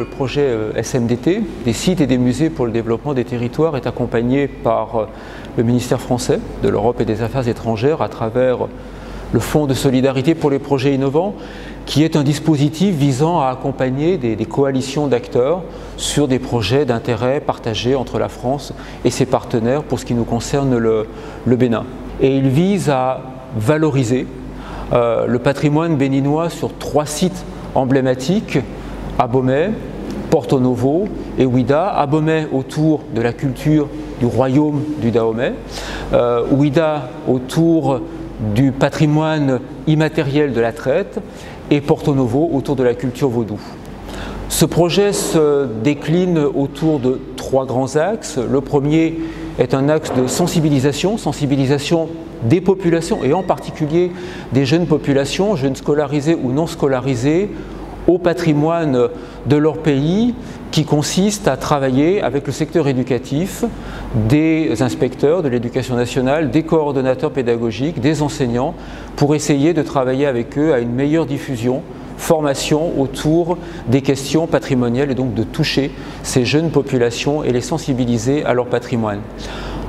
le projet SMDT, des sites et des musées pour le développement des territoires, est accompagné par le ministère français de l'Europe et des Affaires étrangères à travers le Fonds de solidarité pour les projets innovants, qui est un dispositif visant à accompagner des coalitions d'acteurs sur des projets d'intérêt partagé entre la France et ses partenaires pour ce qui nous concerne le Bénin. Et il vise à valoriser le patrimoine béninois sur 3 sites emblématiques: Abomey, Porto Novo et Ouida. Abomey autour de la culture du royaume du Dahomey, Ouida autour du patrimoine immatériel de la traite et Porto Novo autour de la culture vaudou. Ce projet se décline autour de 3 grands axes. Le premier est un axe de sensibilisation des populations et en particulier des jeunes populations, jeunes scolarisés ou non scolarisés, au patrimoine de leur pays, qui consiste à travailler avec le secteur éducatif, des inspecteurs de l'éducation nationale, des coordonnateurs pédagogiques, des enseignants, pour essayer de travailler avec eux à une meilleure diffusion, formation autour des questions patrimoniales et donc de toucher ces jeunes populations et les sensibiliser à leur patrimoine.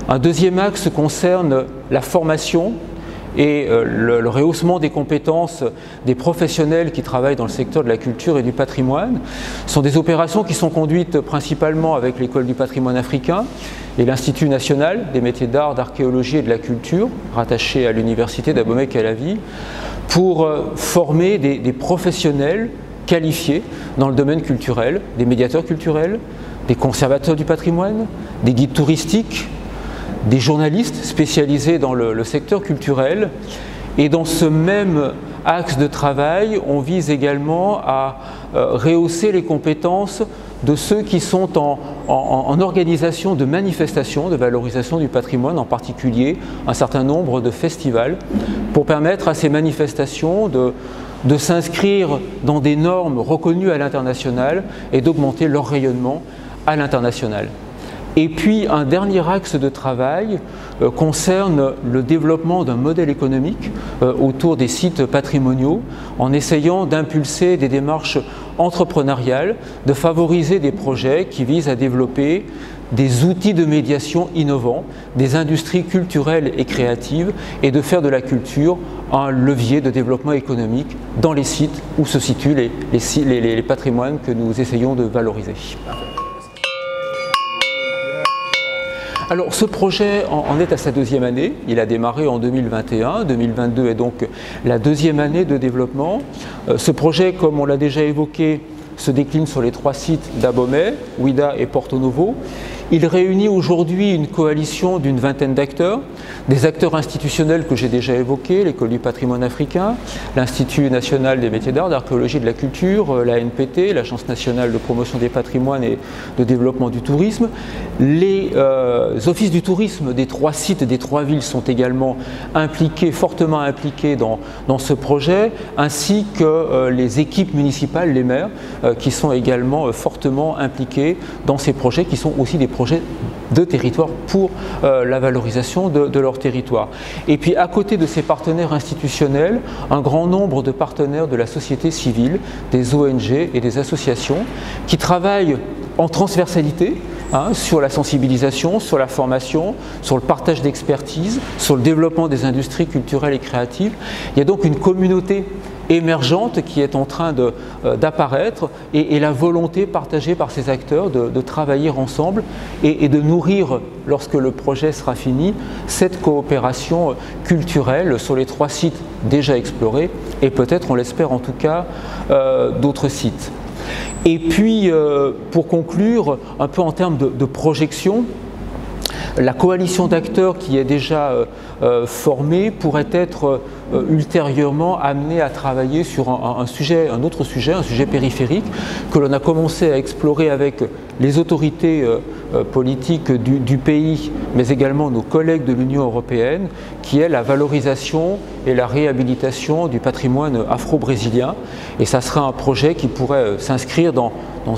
Un deuxième axe concerne la formation et le rehaussement des compétences des professionnels qui travaillent dans le secteur de la culture et du patrimoine. Ce sont des opérations qui sont conduites principalement avec l'École du patrimoine africain et l'Institut national des métiers d'art, d'archéologie et de la culture, rattaché à l'Université d'Abomey-Calavi, pour former des professionnels qualifiés dans le domaine culturel, des médiateurs culturels, des conservateurs du patrimoine, des guides touristiques, des journalistes spécialisés dans le secteur culturel. Et dans ce même axe de travail, on vise également à rehausser les compétences de ceux qui sont en organisation de manifestations de valorisation du patrimoine, en particulier un certain nombre de festivals, pour permettre à ces manifestations de s'inscrire dans des normes reconnues à l'international et d'augmenter leur rayonnement à l'international. Et puis un dernier axe de travail concerne le développement d'un modèle économique autour des sites patrimoniaux, en essayant d'impulser des démarches entrepreneuriales, de favoriser des projets qui visent à développer des outils de médiation innovants, des industries culturelles et créatives, et de faire de la culture un levier de développement économique dans les sites où se situent les patrimoines que nous essayons de valoriser. Alors ce projet en est à sa 2e année, il a démarré en 2021, 2022 est donc la 2e année de développement. Ce projet, comme on l'a déjà évoqué, se décline sur les 3 sites d'Abomey, Ouida et Porto Novo. Il réunit aujourd'hui une coalition d'une 20aine d'acteurs, des acteurs institutionnels que j'ai déjà évoqués, l'École du patrimoine africain, l'Institut national des métiers d'art, d'archéologie et de la culture, l'ANPT, l'Agence nationale de promotion des patrimoines et de développement du tourisme. Les offices du tourisme des 3 sites, des 3 villes sont également impliqués, fortement impliqués dans ce projet, ainsi que les équipes municipales, les maires, qui sont également fortement impliqués dans ces projets, qui sont aussi des projets de territoire pour la valorisation de leur territoire. Et puis à côté de ces partenaires institutionnels, un grand nombre de partenaires de la société civile, des ONG et des associations qui travaillent en transversalité sur la sensibilisation, sur la formation, sur le partage d'expertise, sur le développement des industries culturelles et créatives. Il y a donc une communauté émergente qui est en train d'apparaître et la volonté partagée par ces acteurs de travailler ensemble et de nourrir, lorsque le projet sera fini, cette coopération culturelle sur les 3 sites déjà explorés et peut-être, on l'espère en tout cas, d'autres sites. Et puis, pour conclure, un peu en termes de projection, la coalition d'acteurs qui est déjà formée pourrait être ultérieurement amenée à travailler sur un autre sujet, un sujet périphérique que l'on a commencé à explorer avec les autorités politiques du pays, mais également nos collègues de l'Union européenne, qui est la valorisation et la réhabilitation du patrimoine afro-brésilien. Et ça sera un projet qui pourrait s'inscrire dans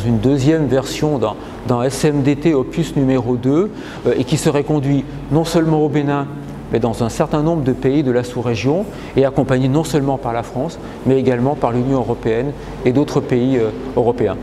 une 2e version d'un SMDT opus numéro 2 et qui serait conduit non seulement au Bénin, mais dans un certain nombre de pays de la sous-région et accompagné non seulement par la France, mais également par l'Union européenne et d'autres pays européens.